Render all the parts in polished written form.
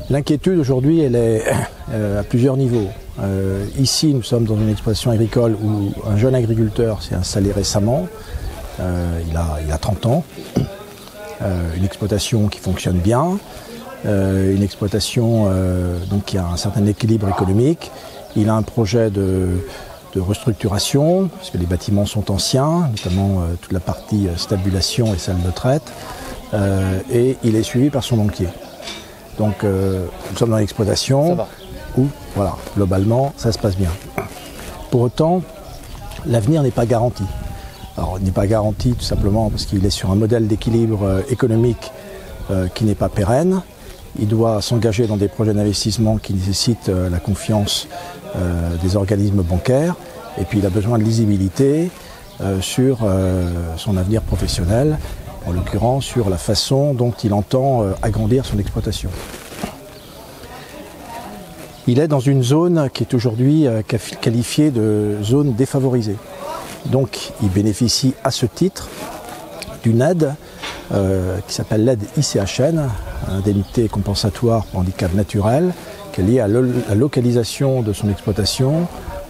L'inquiétude aujourd'hui, elle est à plusieurs niveaux. Ici, nous sommes dans une exploitation agricole où un jeune agriculteur s'est installé récemment. Il a 30 ans. Une exploitation qui fonctionne bien. Une exploitation donc qui a un certain équilibre économique. Il a un projet de restructuration, parce que les bâtiments sont anciens, notamment toute la partie stabulation et salle de traite. Et il est suivi par son banquier. Donc nous sommes dans l'exploitation où, voilà, globalement, ça se passe bien. Pour autant, l'avenir n'est pas garanti. Alors, il n'est pas garanti tout simplement parce qu'il est sur un modèle d'équilibre économique qui n'est pas pérenne. Il doit s'engager dans des projets d'investissement qui nécessitent la confiance des organismes bancaires. Et puis, il a besoin de lisibilité sur son avenir professionnel, en l'occurrence sur la façon dont il entend agrandir son exploitation. Il est dans une zone qui est aujourd'hui qualifiée de zone défavorisée. Donc il bénéficie à ce titre d'une aide qui s'appelle l'aide ICHN, indemnité compensatoire pour handicap naturel, qui est liée à la localisation de son exploitation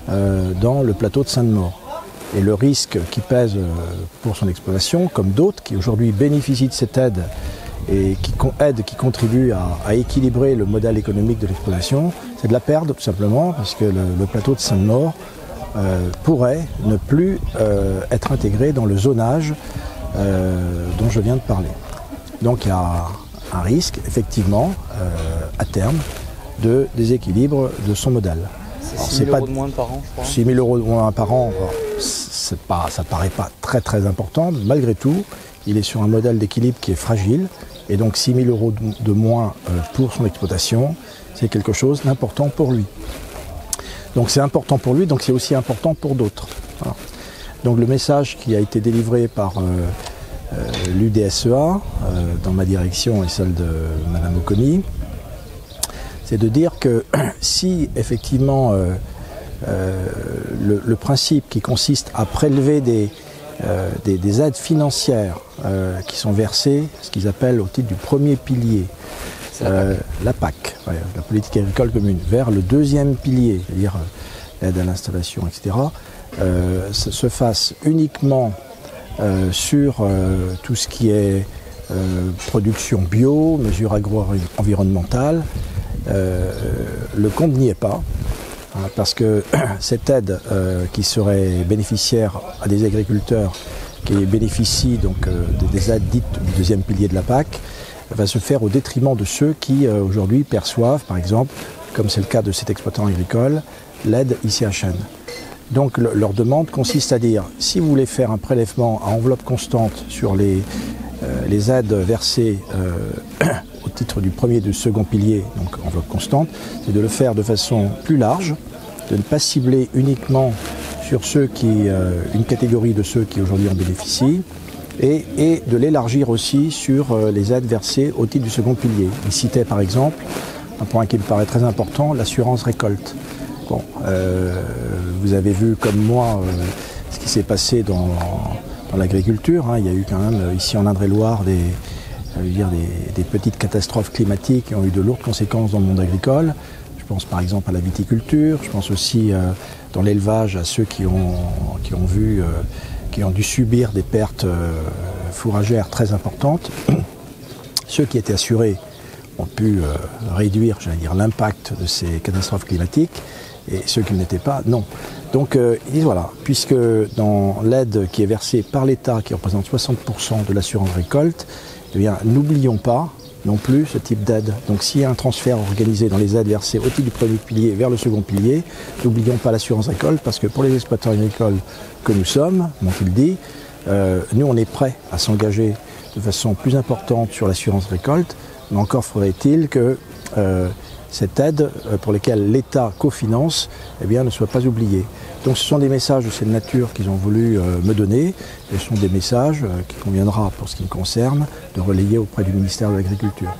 dans le plateau de Sainte-Maure. Et le risque qui pèse pour son exploitation, comme d'autres qui aujourd'hui bénéficient de cette aide et qui contribue à équilibrer le modèle économique de l'exploitation, c'est de la perdre tout simplement parce que le plateau de Sainte-Maure pourrait ne plus être intégré dans le zonage dont je viens de parler. Donc il y a un risque effectivement à terme de déséquilibre de son modèle. C'est 6 000 € de moins par an, je crois. 6 000 € de moins par an, ça ne paraît pas très important. Malgré tout, il est sur un modèle d'équilibre qui est fragile. Et donc 6 000 € de moins pour son exploitation, c'est quelque chose d'important pour lui. Donc c'est important pour lui, donc c'est aussi important pour d'autres. Voilà. Donc le message qui a été délivré par l'UDSEA, dans ma direction et celle de Madame Oconi, c'est de dire que si effectivement le principe qui consiste à prélever des aides financières qui sont versées, ce qu'ils appellent au titre du premier pilier, la PAC, la politique agricole commune, vers le deuxième pilier, c'est-à-dire l'aide à l'installation, etc., se fasse uniquement sur tout ce qui est production bio, mesures agro-environnementales. Le compte n'y est pas, parce que cette aide qui serait bénéficiaire à des agriculteurs qui bénéficient donc des aides dites du deuxième pilier de la PAC va se faire au détriment de ceux qui aujourd'hui perçoivent, par exemple, comme c'est le cas de cet exploitant agricole, l'aide ICHN. Donc leur demande consiste à dire, si vous voulez faire un prélèvement à enveloppe constante sur les aides versées au titre du premier et du second pilier, donc enveloppe constante, c'est de le faire de façon plus large, de ne pas cibler uniquement sur une catégorie de ceux qui aujourd'hui en bénéficient, et de l'élargir aussi sur les aides versées au titre du second pilier. Il citait par exemple un point qui me paraît très important, l'assurance récolte. Bon, vous avez vu comme moi ce qui s'est passé dans l'agriculture, hein. Il y a eu quand même ici en Indre-et-Loire des petites catastrophes climatiques qui ont eu de lourdes conséquences dans le monde agricole. Je pense par exemple à la viticulture, je pense aussi dans l'élevage à ceux qui ont dû subir des pertes fourragères très importantes. Ceux qui étaient assurés ont pu réduire, j'allais dire, l'impact de ces catastrophes climatiques, et ceux qui ne l'étaient pas, non. Donc ils disent voilà, puisque dans l'aide qui est versée par l'État, qui représente 60% de l'assurance récolte, eh bien n'oublions pas non plus ce type d'aide. Donc s'il y a un transfert organisé dans les aides versées au titre du premier pilier vers le second pilier, n'oublions pas l'assurance récolte, parce que pour les exploitants agricoles que nous sommes, m'ont-ils dit, nous on est prêts à s'engager de façon plus importante sur l'assurance récolte, mais encore faudrait-il que cette aide pour laquelle l'État cofinance ne soit pas oubliée. Donc ce sont des messages de cette nature qu'ils ont voulu me donner, et ce sont des messages qu'il conviendra, pour ce qui me concerne, de relayer auprès du ministère de l'Agriculture.